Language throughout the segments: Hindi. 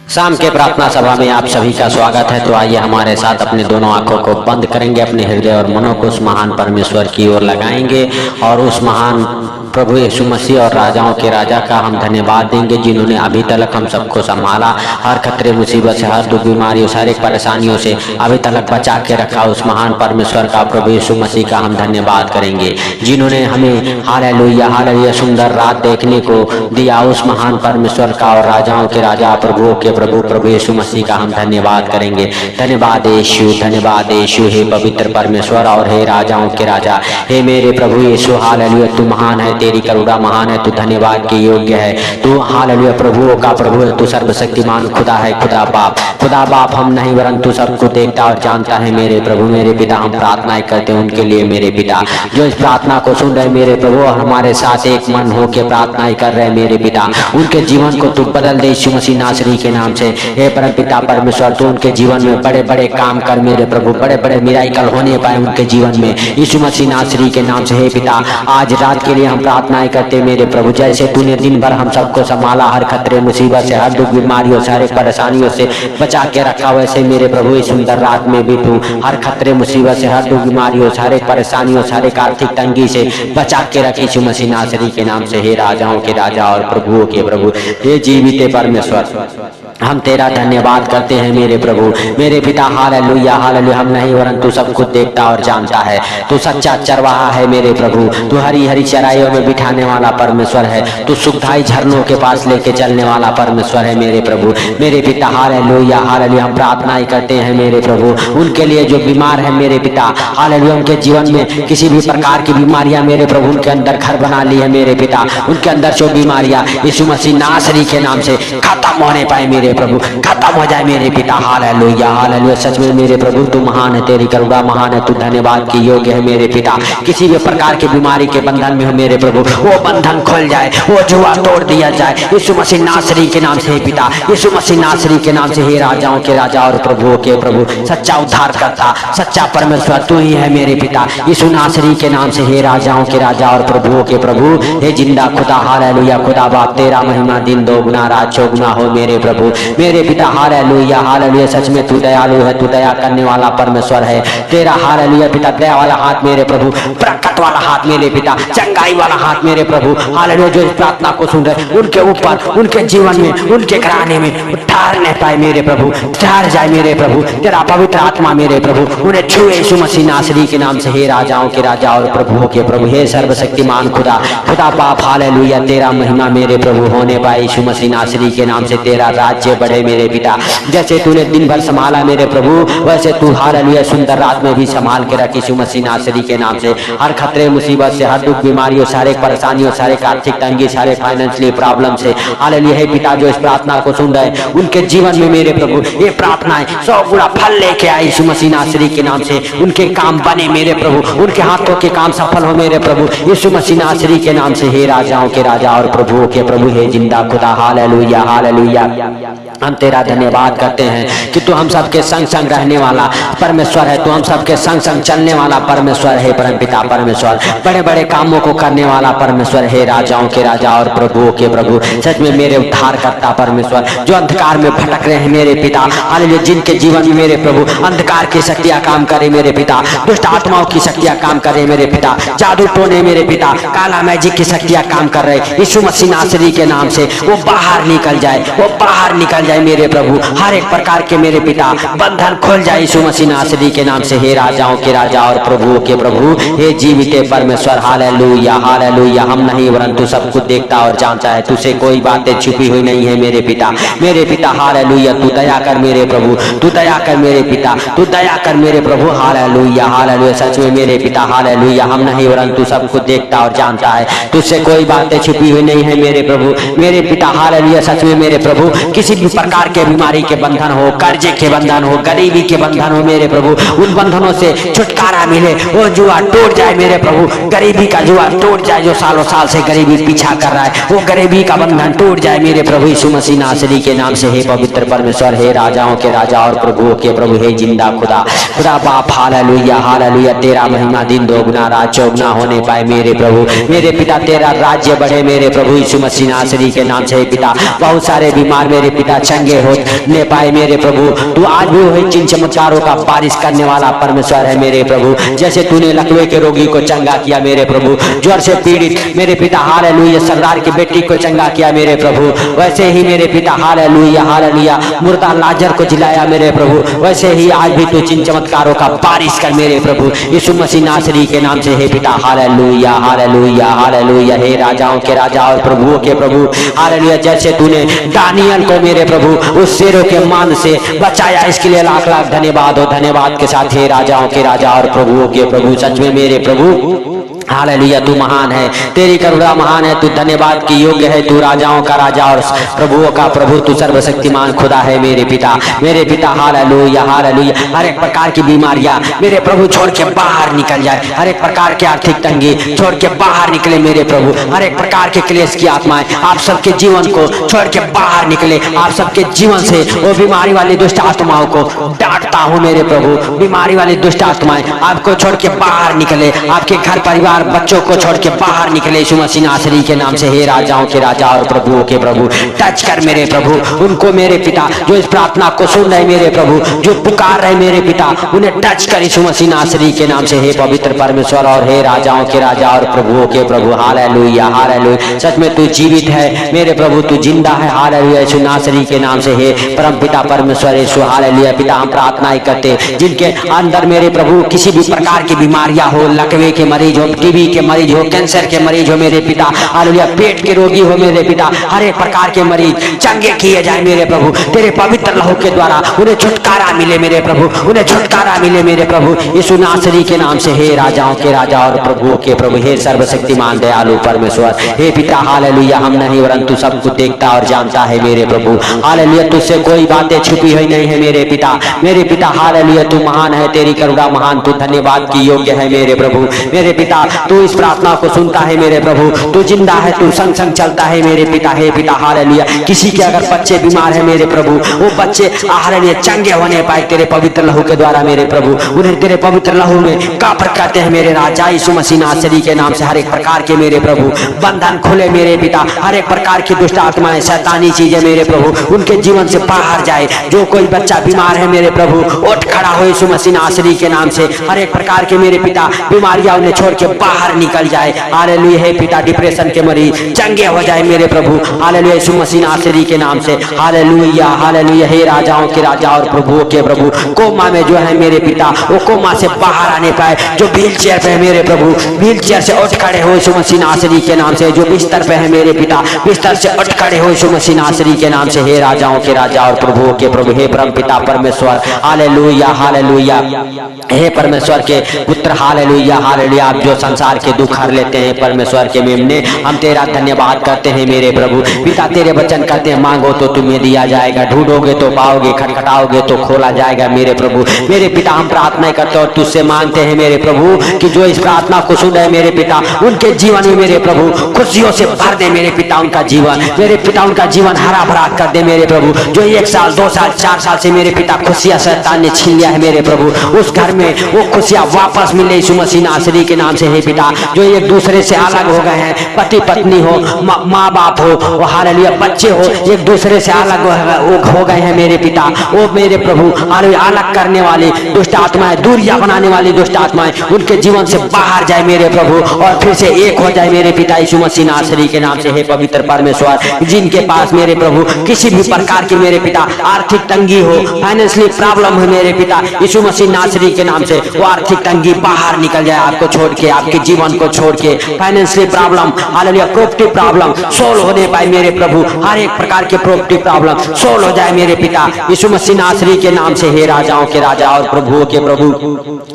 शाम के प्रार्थना सभा में आप सभी का स्वागत है। तो आइए हमारे साथ अपने दोनों आंखों को बंद करेंगे, अपने हृदय और मनों को उस महान परमेश्वर की ओर लगाएंगे और उस महान प्रभु यीशु मसीह और राजाओं के राजा का हम धन्यवाद देंगे, जिन्होंने अभी तक हम सबको संभाला, हर खतरे मुसीबत से, हर दुख बीमारियों, सारी परेशानियों से अभी तक बचा के रखा। उस महान परमेश्वर का, प्रभु यीशु मसीह का हम धन्यवाद करेंगे, जिन्होंने हमें हालेलुया हालेलुया सुंदर रात देखने को दिया। उस महान परमेश्वर का और राजाओं के राजा, प्रभुओं के प्रभु, प्रभु यीशु मसीह का हम धन्यवाद करेंगे। धन्यवाद यीशु, धन्यवाद यीशु। हे पवित्र परमेश्वर और हे राजाओं के राजा, हे मेरे प्रभु यीशु हालेलुया, तू महान है, तेरी करुणा महान है, तू धन्यवाद के योग्य है। तू हालेलुया प्रभुओं का प्रभु है, तू सर्वशक्तिमान खुदा है, खुदा बाप हम नहीं वरन तू सबको देखता और जानता है। मेरे प्रभु मेरे पिता, हम प्रार्थनाएं करते हैं उनके लिए मेरे पिता, जो इस प्रार्थना को सुन रहे मेरे प्रभु और हमारे साथ एक मन हो के प्रार्थनाएं कर रहे मेरे पिता, उनके जीवन को तू बदल दे यीशु मसीह नासरी के नाम से। हे परम पिता परमेश्वर, तू उनके जीवन में बड़े बड़े काम कर मेरे प्रभु, बड़े बड़े मिराकल होने पाए उनके जीवन में यीशु मसीह नासरी के नाम से। हे पिता, आज रात के लिए हम प्रार्थनाएं करते मेरे प्रभु, जैसे तूने दिन भर हम सबको संभाला, हर खतरे मुसीबत से, हर दुख बीमारियों, सारे परेशानियों से बचा के रखा, वैसे मेरे प्रभु इस सुंदर रात में भी तू हर खतरे मुसीबत से, हर दुख बीमारियों, सारे परेशानियों, सारे आर्थिक तंगी से बचा के रखी यीशु मसीह नासरी के नाम से। हे राजाओं के राजा और प्रभुओं के प्रभु, हे जीवित परमेश्वर, हम तेरा धन्यवाद करते हैं मेरे प्रभु मेरे पिता। हालेलुया हालेलुया, हम नहीं वरन तू सब कुछ देखता और जानता है। तू सच्चा चरवाहा है मेरे प्रभु, तू हरी हरी चराइयों में बिठाने वाला परमेश्वर है, तू सुखदाई झरनों के पास लेके चलने वाला परमेश्वर है मेरे प्रभु मेरे पिता। हालेलुया हालेलुया, हम प्रार्थनाएं करते हैं मेरे प्रभु उनके लिए जो बीमार है मेरे पिता। हालेलुया, उनके जीवन में किसी भी प्रकार की बीमारियां मेरे प्रभु उनके अंदर घर बना ली है मेरे पिता, उनके अंदर जो बीमारियां यीशु मसीह नासरी के नाम से खत्म होने पाए मेरे प्रभु, खत्म हो जाए मेरे पिता। हालेलुया हालेलुया, सच में मेरे प्रभु तू महान है, तेरी करुणा महान है, तू धन्यवाद की योग्य है मेरे पिता। किसी भी प्रकार की बीमारी के बंधन में हो मेरे प्रभु, वो बंधन खुल जाए, वो जुआ तोड़ दिया जाए यीशु मसीह नासरी के नाम से। पिता यीशु मसीह नासरी के नाम से, हे राजाओं के राजा और प्रभुओं के प्रभु, सच्चा उद्धार करता, सच्चा परमेश्वर तू ही है मेरे पिता यीशु नासरी के नाम से। हे राजाओं के राजा और प्रभुओं के प्रभु, हे जिंदा खुदा हालेलुया, खुदा बाप तेरा महिमा दिन दोगुना रात चौगुना हो मेरे प्रभु मेरे पिता। हालेलुया हालेलुया, सच में तू दयालु है, तू दया करने वाला परमेश्वर है। तेरा हालेलुया पिता दया वाला हाथ मेरे प्रभु, बरकत वाला हाथ मेरे पिता, चंगाई वाला हाथ मेरे प्रभु। हालेलुया, जो इस प्रार्थना को सुन रहे उनके ऊपर, उनके जीवन में, उनके घराने में ठहरने पाए मेरे प्रभु, ठहर जाए मेरे प्रभु, तेरा पवित्र आत्मा मेरे प्रभु उन्हें छुए यीशु मसीह नासरी के नाम से। हे राजाओं के राजा और प्रभुओं के प्रभु, हे सर्वशक्तिमान खुदा, खुदा बाप हालेलुया, तेरा महिमा मेरे प्रभु होने पाए यीशु मसीह नासरी के नाम से। तेरा राज्य बढ़े मेरे पिता, जैसे तूने दिन भर संभाला मेरे प्रभु, वैसे तू हालेलुया सुंदर रात में भी संभाल के रखी यीशु मसीह नासरी के नाम से। हर खतरे मुसीबत से, हर दुख बीमारियों, सारे परेशानियों, सारे आर्थिक तंगी, सारे फाइनेंशियली प्रॉब्लम से हालेलुया हे पिता, जो इस प्रार्थना को सुन रहे उनके जीवन में मेरे प्रभु ये प्रार्थनाएं 100 गुना फल लेके आए यीशु मसीह नासरी के नाम से। उनके काम बने मेरे प्रभु, उनके हाथों के काम सफल हो मेरे प्रभु यीशु मसीह नासरी के नाम से। हे राजाओं के राजा और प्रभुओं के प्रभु, हे जिंदा खुदा हालेलुया हालेलुया, हम तेरा धन्यवाद करते हैं कि तू हम सबके संग संग रहने वाला परमेश्वर है, तू हम सबके संग संग चलने वाला परमेश्वर है परम पिता परमेश्वर, बड़े बड़े कामों को करने वाला परमेश्वर है। राजाओं के राजा और प्रभुओं के प्रभु, सच में मेरे उद्धार करता परमेश्वर, जो अंधकार में भटक रहे हैं मेरे पिता, हालेलुया, जिनके जीवन में मेरे प्रभु अंधकार की शक्तियां काम करे मेरे पिता, दुष्ट आत्माओं की शक्तियां काम करे मेरे पिता, जादू टोने मेरे पिता, काला मैजिक की शक्तियां काम कर रहे यीशु मसीह नासरी के नाम से, वो बाहर निकल जाए, वो बाहर निकल जाए मेरे प्रभु। हर एक प्रकार के मेरे पिता बंधन खुल जाए यीशु मसीह नासरी के नाम से। हे राजाओं के राजा और प्रभुओं के प्रभु, हे जीवित परमेश्वर हालेलुया हालेलुया, हम नहीं वरन तू सब कुछ देखता और जानता है, तुझसे कोई बातें छुपी हुई नहीं है मेरे पिता मेरे पिता। हालेलुया, तू दया कर मेरे प्रभु, तू दया कर मेरे पिता, तू दया कर मेरे प्रभु। हालेलुया हालेलुया, सच में मेरे पिता हालेलुया, हम नहीं वरन तू सब कुछ देखता और जानता है, तुझसे कोई बातें छुपी हुई नहीं है मेरे प्रभु मेरे पिता। हालेलुया, सच में मेरे प्रभु किसी भी प्रकार के बीमारी के बंधन हो, कर्जे के बंधन हो, गरीबी के बंधन हो मेरे प्रभु, उन बंधनों से छुटकारा मिले, वो जुआ टूट जाए मेरे प्रभु, गरीबी का जुआ टूट जाए, जो सालों साल से गरीबी पीछा कर रहा है वो गरीबी का बंधन टूट जाए मेरे प्रभु यीशु मसीह नासरी के नाम से। हे पवित्र परमेश्वर, हे राजाओं के राजा और प्रभुओं के प्रभु, हे जिंदा खुदा, खुदा बाप हालेलुया हालेलुया, तेरा महिमा दिन दोगुना रात चौगुना होने पाए मेरे प्रभु मेरे पिता, तेरा राज्य बढ़े मेरे प्रभु यीशु मसीह नासरी के नाम से। पिता बहुत सारे बीमार मेरे पिता चंगे होने पाए मेरे प्रभु। तू आज भी वही चिन्ह चमत्कारों का बारिश करने वाला परमेश्वर है मेरे प्रभु। जैसे तूने लकवे के रोगी को चंगा किया मेरे प्रभु, ज्वर से पीड़ित मेरे पिता हालेलुया सरदार की बेटी को चंगा किया मेरे प्रभु, वैसे ही मेरे पिता हालेलुया हालेलुया मुर्दा लाजर को जिलाया मेरे प्रभु, वैसे ही आज भी तू चिन्ह चमत्कारों का बारिश कर मेरे प्रभु यीशु मसीह नासरी के नाम से। हे पिता हालेलुया हालेलुया हालेलुया। हे राजाओं के राजा और प्रभुओं के प्रभु हालेलुया, जैसे तूने दानियल को मेरे प्रभु उस शेरों के मान से बचाया, इसके लिए लाख लाख धन्यवाद हो धन्यवाद के साथ। हे राजाओं के राजा और प्रभुओं के प्रभु सच में मेरे प्रभु हालेलुया तू महान है, तेरी करुणा महान है, तू धन्यवाद की योग्य है, तू राजाओं का राजा और प्रभुओं का प्रभु, तू सर्वशक्तिमान खुदा है मेरे पिता हालेलुया हालेलुया। हर एक प्रकार की बीमारियां मेरे प्रभु छोड़ के बाहर निकल जाए, हर एक प्रकार की आर्थिक तंगी छोड़ के बाहर निकले मेरे प्रभु, हर एक प्रकार के क्लेश की आत्माएं आप सबके जीवन को छोड़ के बाहर निकले, आप सबके जीवन से वो बीमारी वाली दुष्ट आत्माओं को डांटता हूँ मेरे प्रभु, बीमारी वाली दुष्ट आत्माएं आपको छोड़ के बाहर निकले, आपके घर परिवार बच्चों को छोड़ के बाहर निकले यीशु मसीह नासरी के नाम से। हे राजाओं के राजा और प्रभुओं के प्रभु टच कर मेरे प्रभु उनको मेरे पिता जो इस प्रार्थना को सुन रहे मेरे प्रभु, जो पुकार रहे मेरे पिता, उन्हें टच कर यीशु मसीह नासरी के नाम से। हे पवित्र परमेश्वर और हे राजाओं के राजा और प्रभुओं के प्रभु हालेलुया हालेलुया। सच में तू जीवित है मेरे प्रभु, तू जिंदा है हालेलुया यीशु नासरी के नाम से। हे परम पिता परमेश्वर यीशु हालेलुया। पिता हम प्रार्थना करते जिनके अंदर मेरे प्रभु किसी भी प्रकार की बीमारियां हो, लकवे के मरीज हो, टीबी के मरीज हो, कैंसर के मरीज हो मेरे पिता हालेलुया, पेट के रोगी हो मेरे पिता, हर एक प्रकार के मरीज चंगे किए जाए मेरे प्रभु, तेरे पवित्र लहू के द्वारा उन्हें छुटकारा मिले मेरे प्रभु, उन्हें छुटकारा मिले मेरे प्रभु यीशु नासरी के नाम से। हे राजाओं के राजा और प्रभुओं के प्रभु, हे सर्वशक्तिमान दयालु परमेश्वर, हे पिता हालेलुया हम नहीं परंतु सब कुछ देखता और जानता है मेरे प्रभु हालेलुया, तुझसे कोई बातें छुपी हुई नहीं है मेरे पिता हालेलुया। तू महान है, तेरी करुणा महान, तू धन्यवाद की योग्य है मेरे प्रभु मेरे पिता, तू इस प्रार्थना को सुनता है मेरे प्रभु, तू जिंदा है, तू संग संग चलता है मेरे पिता। हे पिता हालेलुया, किसी के अगर बच्चे बीमार है मेरे प्रभु, वो बच्चे हालेलुया चंगे होने पाए तेरे पवित्र लहू के द्वारा मेरे प्रभु, उन्हें तेरे पवित्र लहू में काफर कहते हैं मेरे राजा यीशु मसीह नासरी के नाम से। हर एक प्रकार के मेरे प्रभु बंधन खुले मेरे पिता, हर एक प्रकार की दुष्ट आत्माएं शैतानी चीजें मेरे प्रभु उनके जीवन से बाहर जाए। जो कोई बच्चा बीमार है मेरे प्रभु उठ खड़ा हो यीशु मसीह नासरी के नाम से, हर एक प्रकार के मेरे पिता बीमारियां उन्हें छोड़ के बाहर निकल जाए हालेलुया। हे पिता डिप्रेशन के मरीज चंगे हो जाए मेरे प्रभु हालेलुया यीशु मसीह नासरी के नाम से हालेलुया हालेलुया। हे राजाओं के राजा और प्रभुओं के प्रभु कोमा में जो है मेरे पिता वो कोमा से बाहर आने पाए, जो व्हील चेयर पे है मेरे प्रभु व्हील चेयर से उठ खड़े हो यीशु मसीह नासरी के नाम से, जो बिस्तर पे है मेरे पिता बिस्तर से उठ खड़े हो यीशु मसीह नासरी के नाम से। हे राजाओं के राजा और प्रभुओं के प्रभु, हे परम पिता परमेश्वर हालेलुया हालेलुया। हे परमेश्वर के पुत्र हालेलुया हालेलुया, आप जो संसार के दुख हर लेते हैं परमेश्वर के मेमने, हम तेरा धन्यवाद करते हैं मेरे प्रभु पिता। तेरे वचन कहते हैं मांगो तो तुम्हें दिया जाएगा, ढूंढोगे तो पाओगे, खटखटाओगे तो खोला जाएगा मेरे प्रभु मेरे पिता। हम प्रार्थना करते हैं और तुझसे मांगते हैं मेरे प्रभु कि जो इस प्रार्थना को सुन रहे मेरे पिता उनके जीवन में मेरे प्रभु खुशियों से भर दे मेरे पिता, उनका जीवन मेरे पिता उनका जीवन हरा भरा कर दे मेरे प्रभु। जो 1 साल 2 साल 4 साल से मेरे पिता खुशियां शैतान ने छीन लिया है मेरे प्रभु, उस घर में वो खुशियां वापस मिले यीशु मसीह नासरी के नाम से। हे पिता जो एक दूसरे से अलग हो गए हैं, पति पत्नी हो, माँ बाप हो, हालेलुया बच्चे हो, एक दूसरे से अलग हो गए हैं मेरे पिता, वो मेरे प्रभु हालेलुया अलग करने वाली दुष्ट आत्माएं, दूरियां बनाने वाली दुष्ट आत्माएं उनके जीवन से बाहर जाए मेरे प्रभु और फिर से एक हो जाए मेरे पिता यीशु मसीह नासरी के नाम से। हे पवित्र परमेश्वर, जिनके पास मेरे प्रभु किसी भी प्रकार की मेरे पिता आर्थिक तंगी हो, फाइनेंशियली प्रॉब्लम हो मेरे पिता यीशु मसीह नासरी के नाम से, वो आर्थिक तंगी बाहर निकल जाए आपको छोड़ के, आपके जीवन को छोड़ के। Financially problem hallelujah property problem solve होने पाए मेरे प्रभु, हर एक प्रकार के प्रॉपर्टी प्रॉब्लम सोल्व हो जाए मेरे पिता यीशु मसीह नासरी के नाम से। हे राजाओं के राजा और प्रभुओं के प्रभु,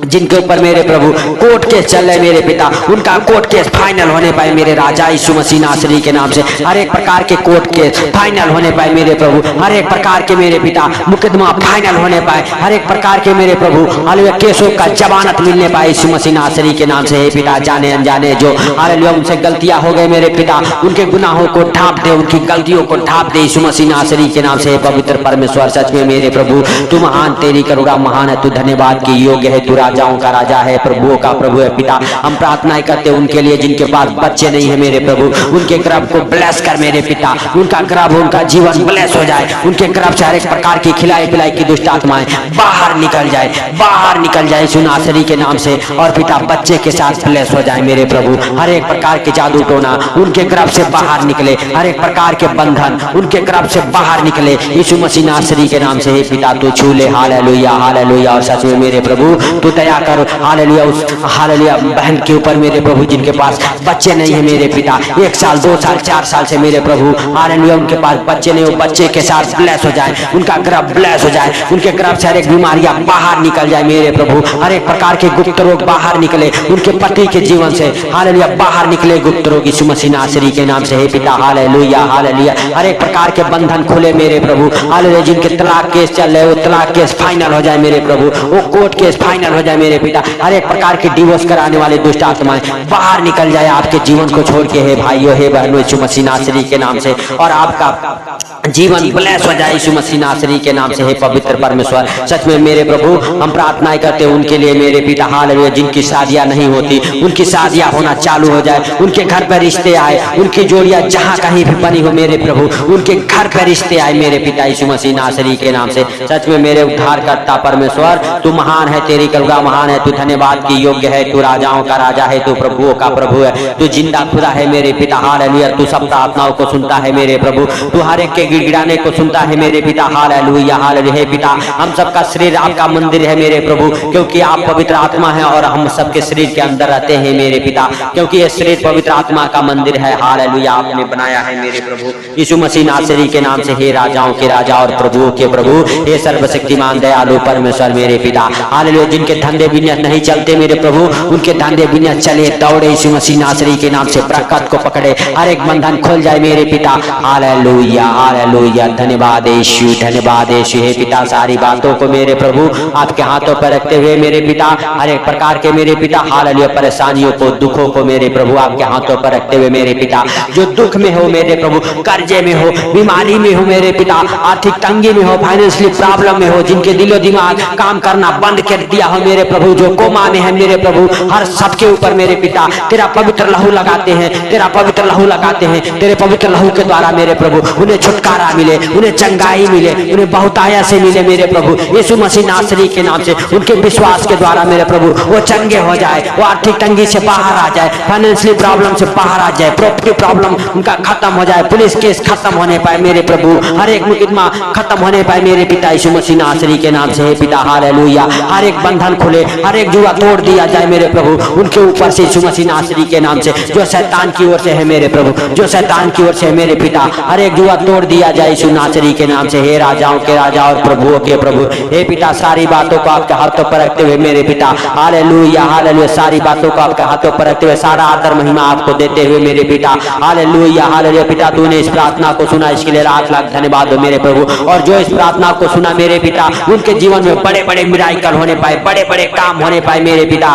जिनके ऊपर मेरे प्रभु कोर्ट केस चल रहे मेरे पिता, उनका कोर्ट केस फाइनल होने पाए मेरे राजा यीशु मसीह नासरी के नाम से। हर एक प्रकार के कोर्ट केस फाइनल होने पाए मेरे प्रभु, हर एक प्रकार के मेरे पिता मुकदमा फाइनल होने पाए, हर एक प्रकार के मेरे प्रभु हालेलुया केसों का जमानत मिलने पाए यीशु मसीह नासरी के नाम से। हे पिता, जाने अनजाने जो हालेलुया उनसे गलतियां हो गए मेरे पिता, उनके गुनाहों को ढांप दे, उनकी गलतियों को ढांप दे यीशु मसीह नासरी के नाम से। पवित्र परमेश्वर सच में मेरे प्रभु तू महान, तेरी करुणा महान है, तू धन्यवाद की योग्य है, तू राजाओं का राजा है, प्रभुओं का प्रभु है पिता। हम प्रार्थनाएं करते उनके लिए जिनके पास बच्चे नहीं है मेरे प्रभु, उनके गर्भ को ब्लेस कर मेरे पिता, उनका गर्भ उनका जीवन ब्लेस हो जाए, उनके गर्भ से हर एक प्रकार की खिलाई पिलाई की दुष्ट आत्माएं बाहर निकल जाए, बाहर निकल जाए यीशु नासरी के नाम से। और पिता बच्चे के साथ ब्लेस हो जाए मेरे प्रभु, हर एक प्रकार के जादू टोना उनके गर्भ से बाहर निकले, हर एक प्रकार के बंधन उनके गर्भ से बाहर निकले यीशु मसीह नासरी के नाम से। हे पिता तू छू ले, हालेलुया हालेलुया। और सच में मेरे प्रभु तू दया कर, हालेलुया उस हालेलुया बहन के ऊपर मेरे प्रभु जिनके पास बच्चे नहीं है मेरे पिता, 1 साल 2 साल 4 साल से मेरे प्रभु हालेलुया उनके पास बच्चे नहीं, वो बच्चे के साथ ब्लेस हो जाए, उनका गर्भ ब्लेस हो जाए, उनके गर्भ से हर एक बीमारियां बाहर निकल जाए मेरे प्रभु, हर एक प्रकार के गुप्त रोग बाहर निकले उनके पति के जीवन से, हालेलुया बाहर निकले गुप्त रोग यीशु मसीह नासरी के नाम से। हे पिता हालेलुया हालेलुया, हर एक प्रकार के बंधन खुले मेरे प्रभु, हालेलुया जिनके तलाक केस चल रहे वो तलाक केस फाइनल हो जाए मेरे प्रभु, वो कोर्ट केस फाइनल हो जाए मेरे पिता, हर एक प्रकार के डिवोर्स कराने वाले दुष्ट आत्माएं बाहर निकल जाए आपके जीवन को छोड़ के। हे भाइयों हे बहनों यीशु मसीह नासरी के नाम से, और आपका जीवन ब्लेस हो जाए यीशु मसीह नासरी के नाम से। हे पवित्र परमेश्वर सच में मेरे प्रभु हम प्रार्थनाएं करते हैं उनके लिए मेरे पिता, हालेलुया जिनकी शादियां नहीं होती उनकी शादियां होना चालू हो जाए, उनके घर पर रिश्ते आए, उनकी जोड़ियां जहां कहीं भी बनी हो मेरे प्रभु उनके घर पर रिश्ते आए मेरे पिता यीशु मसीह नासरी के नाम से। सच में मेरे उद्धारकर्ता परमेश्वर तू महान है, तेरी करुणा महान है, तू धन्यवाद की योग्य है, तू राजाओं का राजा है, तू प्रभुओं का प्रभु है, तू जिंदा खुदा है मेरे पिता, हालेलुया तू सब प्रार्थनाओं को सुनता है मेरे प्रभु, तू हर एक के गिड़गिड़ाने को सुनता है मेरे पिता, हालेलुया हालेलुया। हे पिता हम सबका शरीर आपका मंदिर है मेरे प्रभु, क्योंकि आप पवित्र आत्मा है और हम सबके शरीर के अंदर रहते हैं मेरे पिता, क्योंकि ये शरीर पवित्र आत्मा का मंदिर है, हालेलुया आपने बनाया है मेरे प्रभु यीशु मसीह नासरी के नाम से। हे राजाओं के राजा और प्रभुओं के प्रभु, हे सर्वशक्तिमान दयालु परमेश्वर मेरे पिता, हालेलुया जिनके धंधे बिजनेस नहीं चलते मेरे प्रभु उनके धंधे बिजनेस चले दौड़े यीशु मसीह नासरी के नाम से, बरकत को पकड़े, हर एक बंधन खुल जाए मेरे पिता, हालेलुया हालेलुया। धन्यवाद यीशु, धन्यवाद यीशु। हे पिता सारी बातों को मेरे प्रभु आपके हाथों पर रखते हुए मेरे पिता, हर एक प्रकार के मेरे पिता हालेलुया परेशानियों को दुखों को मेरे प्रभु आपके हाथों पर रखते हुए मेरे पिता, जो दुख में हो मेरे प्रभु, कर्जे में हो, बीमारी में हो मेरे पिता, आर्थिक तंगी में हो, फाइनेंशियली प्रॉब्लम में हो, जिनके दिलो दिमाग काम करना बंद कर दिया हो मेरे प्रभु, जो कोमा में है मेरे प्रभु, हर सबके ऊपर मेरे पिता तेरा पवित्र लहू लगाते हैं, तेरा पवित्र लहू लगाते हैं, तेरे पवित्र लहू के द्वारा मेरे प्रभु उन्हें छुटकारा मिले, उन्हें चंगाई मिले, उन्हें बहुताया से मिले मेरे प्रभु यीशु मसीह नासरी के नाम से। उनके विश्वास के द्वारा मेरे प्रभु वो चंगे हो जाए, वो आर्थिक तंगी से बाहर आ जाए, फाइनेंशियली प्रॉब्लम से बाहर आ जाए, प्रॉपर्टी प्रॉब्लम उनका खत्म हो जाए, पुलिस केस खत्म होने पाए मेरे प्रभु, हर एक मुकदमा खत्म होने पाए मेरे पिता यीशु मसीह नासरी के नाम से। हे पिता हालेलुया, हर एक बंधन खुले, हर एक जुआ तोड़ दिया जाए मेरे प्रभु उनके ऊपर से यीशु मसीह नासरी के नाम से, जो शैतान की ओर से है मेरे प्रभु, जो शैतान की ओर से है मेरे पिता, हर एक जुआ तोड़ दिया जाए यीशु नासरी के नाम से। हे राजाओं के राजा और प्रभुओं के प्रभु, हे पिता सारी बातों को आपके हाथों पर रखते हुए मेरे पिता, हालेलुया हालेलुया, सारी बातों को आपके हाथों पर रखते हुए सारा आदर महिमा आपको देते हुए मेरे पिता, हालेलुया हालेलुया। पिता तूने इस प्रार्थना को सुना, इसके लिए लाख लाख धन्यवाद हो मेरे प्रभु, और जो इस प्रार्थना को सुना मेरे पिता उनके जीवन में बड़े बड़े मिराकल होने पाए, बड़े बड़े काम होने पाए मेरे पिता,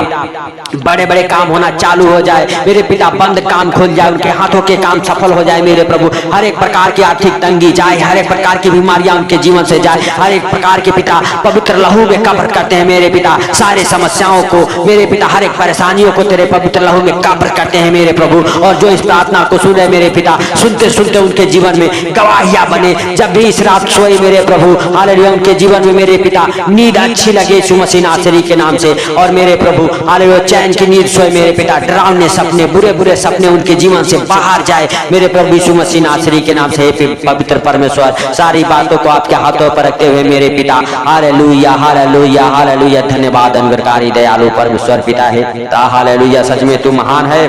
बड़े बड़े काम होना चालू हो जाए मेरे पिता, बंद काम खुल जाए, उनके हाथों के काम सफल हो जाए मेरे प्रभु, हर एक प्रकार की आर्थिक तंगी जाए, हर एक प्रकार की बीमारियां उनके जीवन से जाए, हर एक प्रकार के पिता पवित्र लहू में कब्र करते हैं मेरे पिता, सारे समस्याओं को मेरे पिता, हर एक परेशानियों को तेरे पवित्र लहू में कब्र करते हैं मेरे प्रभु। और जो इस प्रार्थना को सुन रहे मेरे पिता, सुनते सुनते उनके जीवन में गवाहियां बने, जब भी इस रात सोए मेरे प्रभु, हालेलुया उनके जीवन में मेरे पिता नींद अच्छी लगे यीशु मसीह नासरी के नाम से, और मेरे प्रभु हालेलुया चैन की नींद सोए मेरे पिता, डरावने सपने, बुरे बुरे सपने उनके जीवन से बाहर जाए मेरे प्रभु यीशु मसीह नासरी के नाम से। पवित्र परमेश्वर सारी बातों को आपके हाथों पर रखते हुए मेरे पिता, हालेलुया हालेलुया हालेलुया, धन्यवाद अनुग्रहकारी दयालु परमेश्वर पिता है, हालेलुया सच में तू महान है,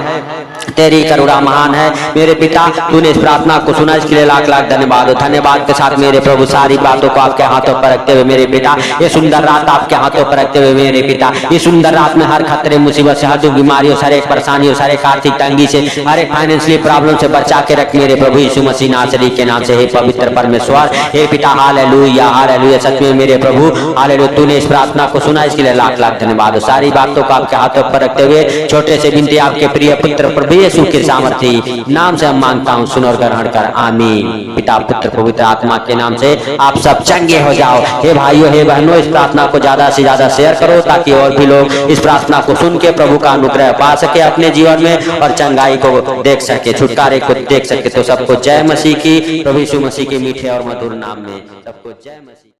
तेरी करुणा महान है मेरे पिता, तूने इस प्रार्थना को सुना, इसके लिए लाख लाख धन्यवाद हो। धन्यवाद के साथ मेरे प्रभु सारी बातों को आपके हाथों पर रखते हुए मेरे पिता, ये सुंदर रात आपके हाथों पर रखते हुए मेरे पिता, ये सुंदर रात में हर खतरे मुसीबत से, हर दुख बीमारियों, हर एक परेशानियों, हर एक आर्थिक तंगी से, हर एक फाइनेंशियली प्रॉब्लम से बचा के रख मेरे प्रभु यीशु मसीह नासरी के नाम से। हे पवित्र परमेश्वर, हे पिता, हालेलुया हालेलुया। सच में मेरे प्रभु हालेलुया, तूने इस प्रार्थना को सुना, इसके लिए लाख लाख धन्यवाद हो। सारी बातों को आपके हाथों पर रखते हुए छोटे से बिनती आपके प्रिय पुत्र प्रभु यीशु के सामर्थी नाम से हम मांगता हूँ, सुन और ग्रहण कर, आमीन। पिता पुत्र पवित्र आत्मा के नाम से आप सब चंगे हो जाओ। हे भाइयों, हे बहनों, इस प्रार्थना को ज्यादा से ज्यादा शेयर करो ताकि और भी लोग इस प्रार्थना को सुन के प्रभु का अनुग्रह पा सके अपने जीवन में और चंगाई को देख सके, छुटकारे को देख सके। तो सबको जय मसीह की, प्रभु यीशु मसीह के मीठे और मधुर नाम में सबको जय मसीह।